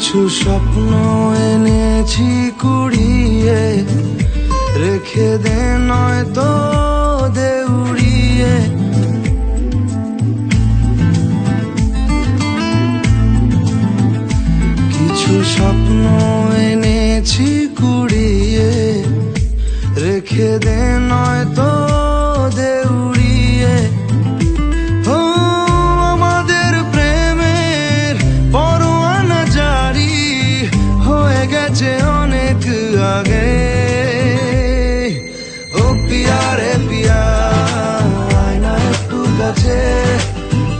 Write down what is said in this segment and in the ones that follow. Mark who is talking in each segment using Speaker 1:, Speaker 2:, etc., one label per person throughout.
Speaker 1: কিছু স্বপ্ন এনেছি কুড়িয়ে, রেখে দে নয়তো দে উড়িয়ে। কিছু স্বপ্ন এনেছি কুড়িয়ে, রেখে দে নয়তো দে উড়িয়ে। ও আমাদের প্রেমের পরোয়ানা জারি হয়ে গেছে অনেক আগে। ও পিয়া রে পিয়া, আয়না একটু কাছে।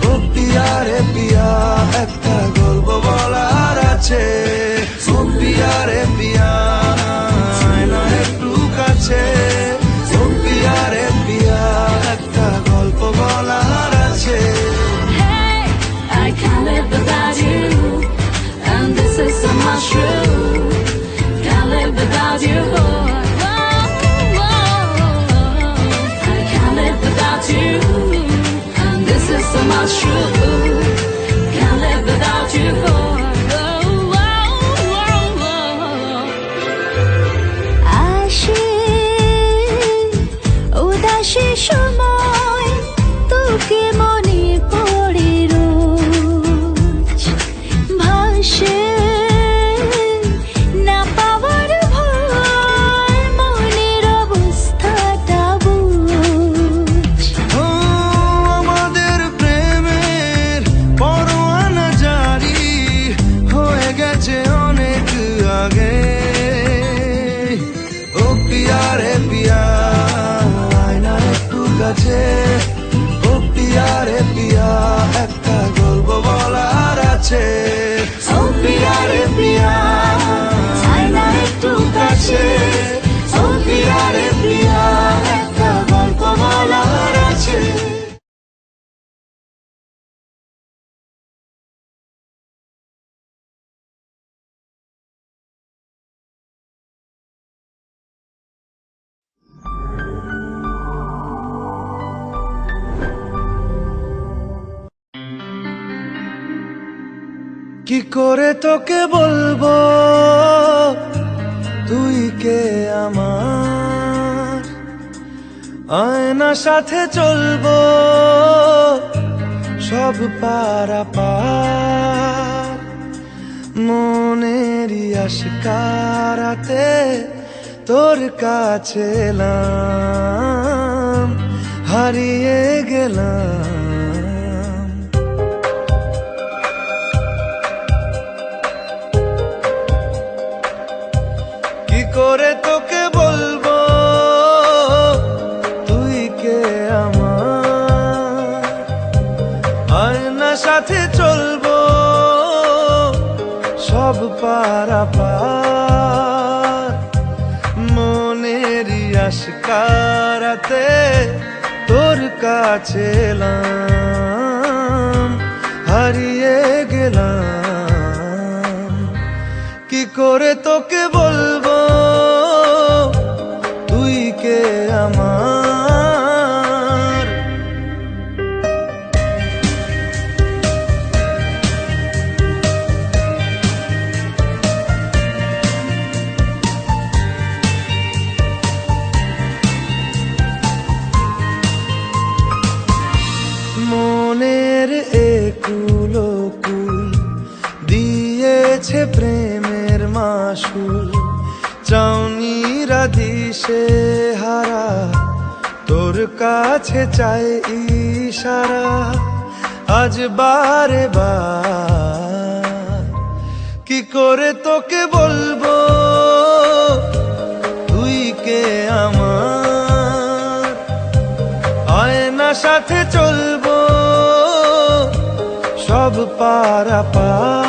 Speaker 1: ও পিয়া রে পিয়া, একটা গল্প বলার আছে। ও পিয়া রে পিয়া, আয়না একটু কাছে। ও পিয়া রে পিয়া, একটা গল্প বলার আছে।
Speaker 2: Hey, I can't live without you, and this is so much true. Can't live without you. I can't live without you, and this is so much true. Can't live without you. উদাসী সময় তোকে মনে পড়ে রোজ, ভাসে না পাওয়ার ভয়, মনের অবস্থাটা বুঝ।
Speaker 1: ও আমাদের প্রেমের পরোয়ানা জারি হয়ে গেছে অনেক আগে। ও পিয়া রে পিয়া, আয়না একটু কাছে। ও পিয়া রে পিয়া, একটা গল্প বলার আছে। ও পিয়া রে পিয়া, আয়না একটু কাছে। ও পিয়া রে পিয়া, একটা গল্প বলার আছে। কি করে তোকে বলবো তুই কে আমার, আয়না সাথে চলবো সব পারাপার। মনেরই আশকারাতে তোর কাছে এলাম, হারিয়ে গেলাম। কি করে তোকে বলবো তুই কে আমার, আয়না সাথে চলবো সব পারাপার। মনেরই আশকারাতে তোর কাছে এলাম, হারিয়ে গেলাম। কি করে তোকে বলবো তুই কে আমার। মনের একুল কুল দিয়েছে প্রেমের মাসুল, চাউনিরা দিশে হারা তোর কাছে চাই ইশারা। আজ বারে বার কি করে তোকে বলবো তুই কে আমার, আয়না সাথে চলবো সব পারাপার।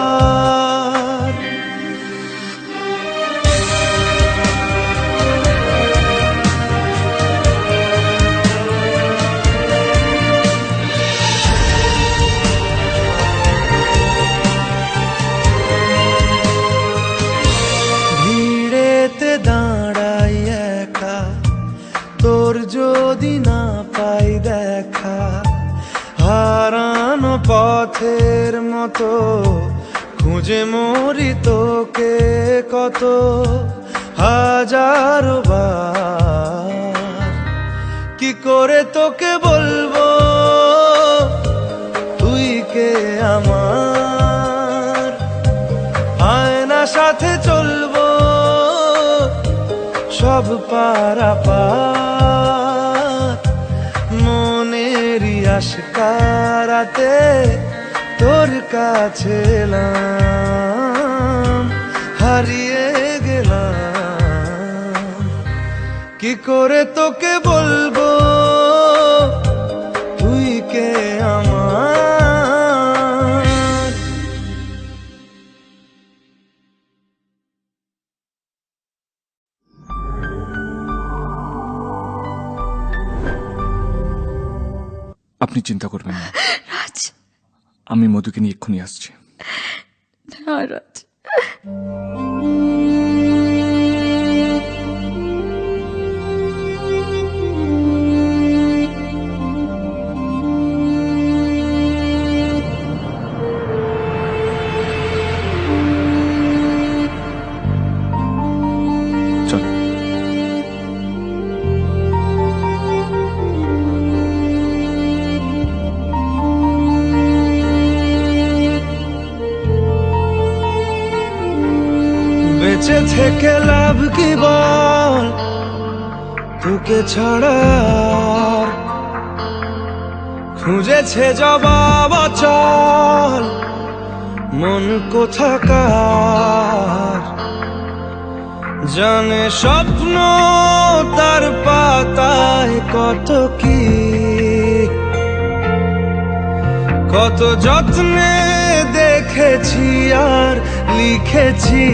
Speaker 1: ভিড়েতে দাঁড়াই একা, তোর যদি না পাই দেখা, হারানো পথের মতো খুঁজে মরি তোকে কত হাজারো বার, কি করে তোকে বলবো তুই কে আমার। আয়না সাথে চলবো সব পারাপার, মনেরই আশকারাতে তোর কাছে এলাম, হারিয়ে গেলাম। কি করে তোকে বলবো তুই কে আমার।
Speaker 3: আপনি চিন্তা করবেন না,
Speaker 4: রাজ,
Speaker 3: আমি মধুকে নিয়ে এক্ষুনি আসছি।
Speaker 4: না রাজ,
Speaker 3: চল।
Speaker 1: বেঁচে থেকে লাভ কি বল, তোকে ছাড়া আর খুঁজেছে জবাব চল মন কোথাকার। জানে স্বপ্ন তার পাতায় কত কি, কত যত্নে দেখেছি আর লিখেছি।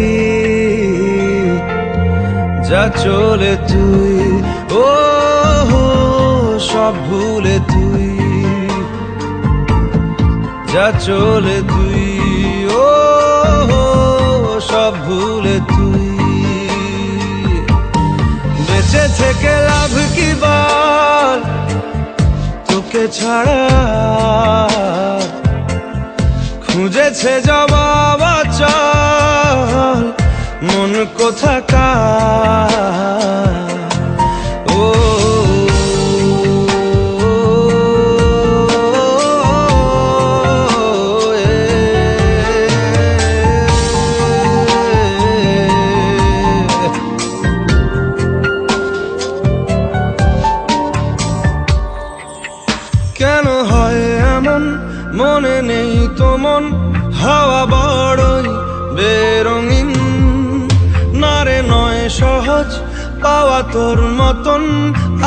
Speaker 1: যা চলে তুই ও সব ভুলে তুই, যা চলে তুই ও সব ভুলে তুই। বেঁচে থেকে লাভ কি বল, তোকে ছাড়া খুঁজেছে জবাব চল মন কোথাকার। ও কেন হয় এমন, মনে নেই তো মন, হাওয়া বড়ই বেরঙিন। নারে নয় সহজ পাওয়া তোর মতন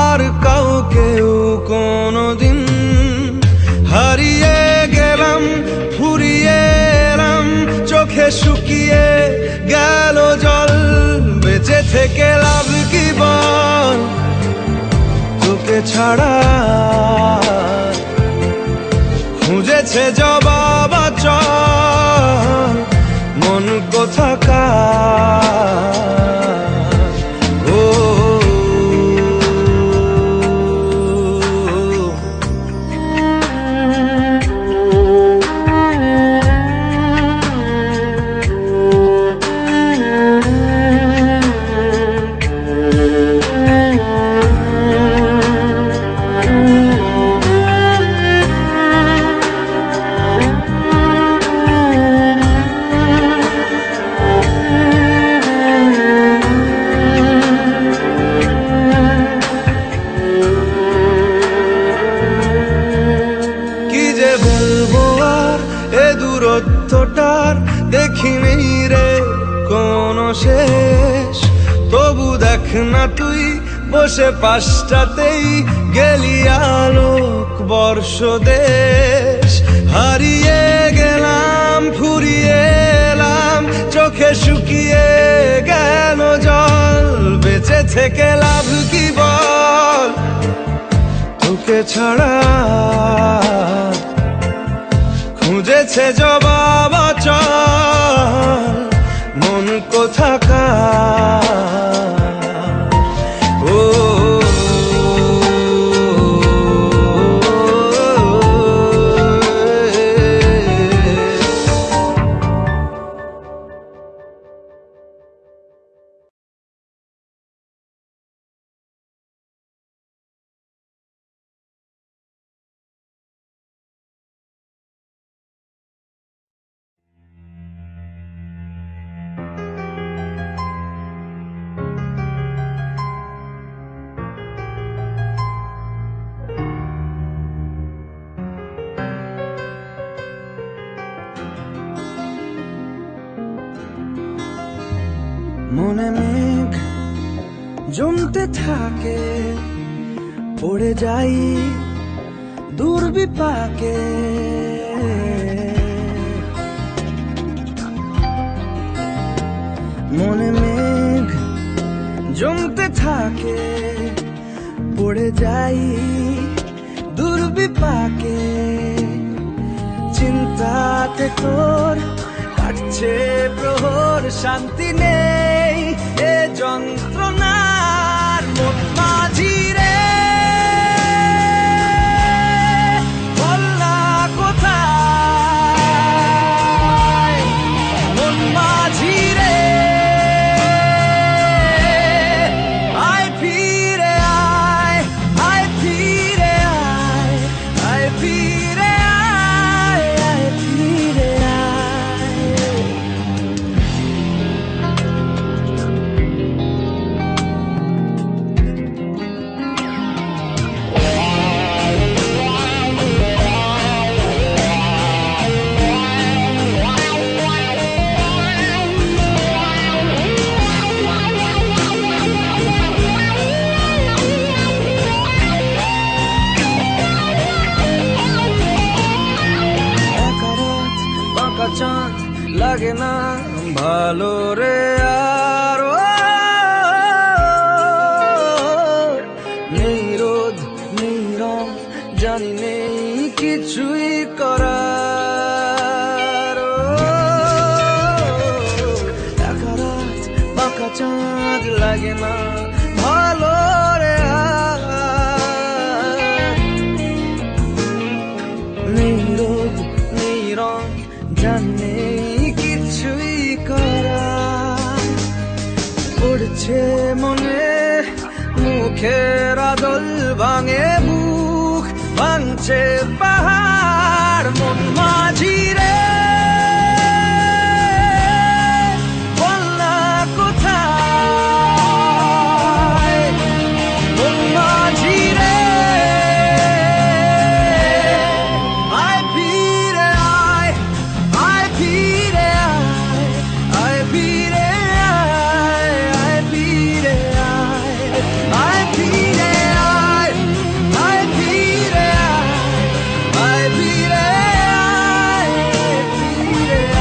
Speaker 1: আর কাউকেও কোনোদিন। হারিয়ে গেলাম ফুরিয়ে এলাম, চোখে শুকিয়ে গেল জল। বেঁচে থেকে লাভ কি বল, তোকে ছাড়া খুঁজেছে জবাব চল মন কোথাকার। ও দূরত্বটার দেখিনি রে কোনো শেষ। তবু দেখ না তুই বসে পাশটাতেই গেলি আলোক বর্ষ দেশ। হারিয়ে গেলাম ফুরিয়ে এলাম, চোখে শুকিয়ে গেল জল। বেঁচে থেকে লাভ কি বল, তোকে ছাড়া খুঁজেছে জবাব চল মন কোথাকার। ও মনে মেঘ জমতে থাকে, পড়ে যাই দূর বিপাকে। মনে মেঘ জমতে থাকে, পড়ে যাই দূর বিপাকে। চিন্তাতে তোর কাটছে প্রহর, শান্তি নেই এ যন্ত্রণার মন মাঝি রে। বল না কোথায় মন মাঝি রে, আয় ফিরে আয়, আয় ফিরে আয়, আয় ফিরে আয়, আয় ফিরে আয়। বাঁকা চাঁদ লাগে না ভালো রে আর, নেই রোদ নেই রং, জানি নেই কিছুই করার। একা রাত বাঁকা চাঁদ লাগে না ভালো রে আর, নেই রোদ নেই রং, জানি কিছুই করা। পড়ছে মনে মুখের আদল, ভাঙে বুক ভাঙছে পাহাড় মন মাঝি রে। বল না কোথায় মন মাঝি রে, আয় ফিরে আয়, আয় ফিরে আয়, আয় ফিরে আয়, আয় ফিরে আয়, আয় ফিরে আয়, আয় ফিরে আয়, আয় ফিরে আয়, ফিরে আয়।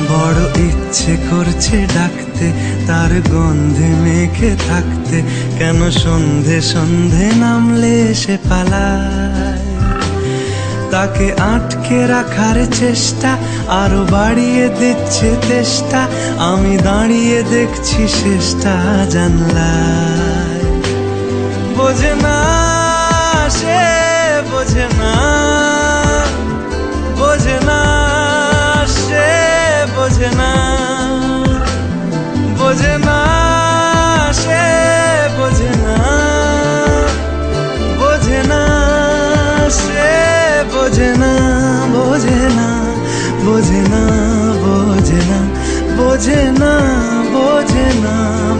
Speaker 1: বড় ইচ্ছে করছে ডাকতে, তার গন্ধে মেখে থাকতে, কেন সন্ধে সন্ধে নামলে সে পালায়। তাকে আটকে রাখার চেষ্টা আরো বাড়িয়ে দিচ্ছে তেষ্টা, আমি দাঁড়িয়ে দেখছি শেষটা জানলায়। বোঝে না সে, বোঝে না, বোঝে না সে, বোঝে না, বোঝে না সে, বোঝে না, বোঝে না সে, বোঝে না, বোঝে না, বোঝে না, বোঝে না, বোঝে না, বোঝে না,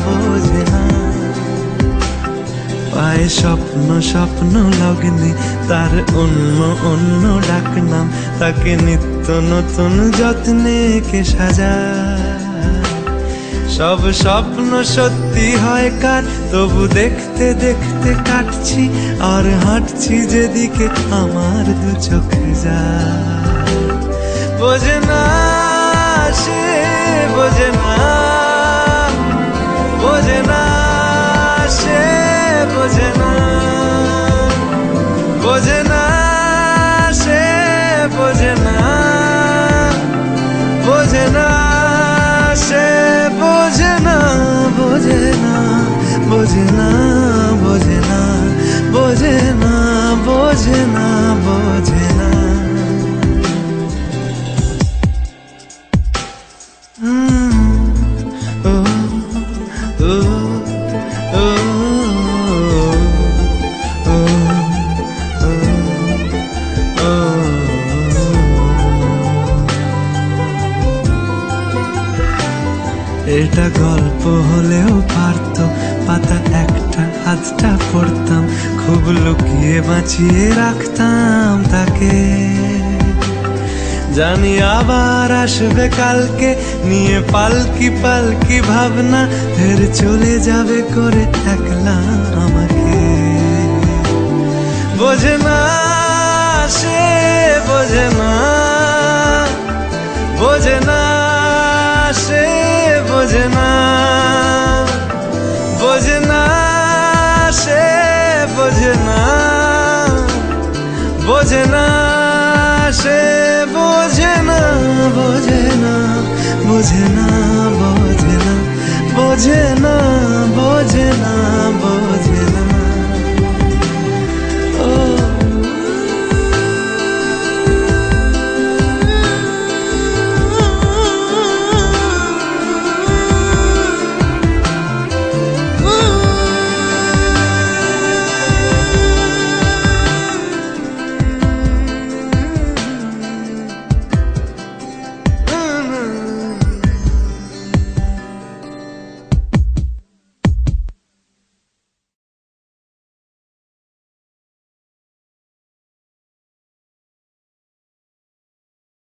Speaker 1: বোঝে না। পায়ে স্বপ্ন স্বপ্ন লগ্নে তার অন্য অন্য ডাকনাম, তাকে নিত্য নতুন যত্নে কে সাজায়। সব স্বপ্ন সত্যি হয় কার, তবু দেখতে দেখতে কাটছি আর হাঁটছি যেদিকে আমার দু চোখ যায়। বোঝে না সে, বোঝে না, বোঝে না সে, বোঝে না, বোঝে না সে, বোঝে না, বোঝে না সে, বোঝে না। না, বোঝে না, বোঝে না, বোঝে না, বোঝে না, বোঝে না। ও, ও, ও, এটা গল্প হলেও পারতো, পাতা একটা আধটা পড়তাম, খুব লুকিয়ে বাঁচিয়ে রাখতাম তাকে। জানি আবার আসবে কালকে, নিয়ে পালকি পালকি ভাবনা, ফের চলে যাবে করে একলা আমাকে। বোঝে না সে, বোঝে না, বোঝে না সে, বোঝে না, বোঝে না সে, বোঝে না, বোঝে না সে, বোঝে না, বোঝে না, বোঝে না, বোঝে না, বোঝে না।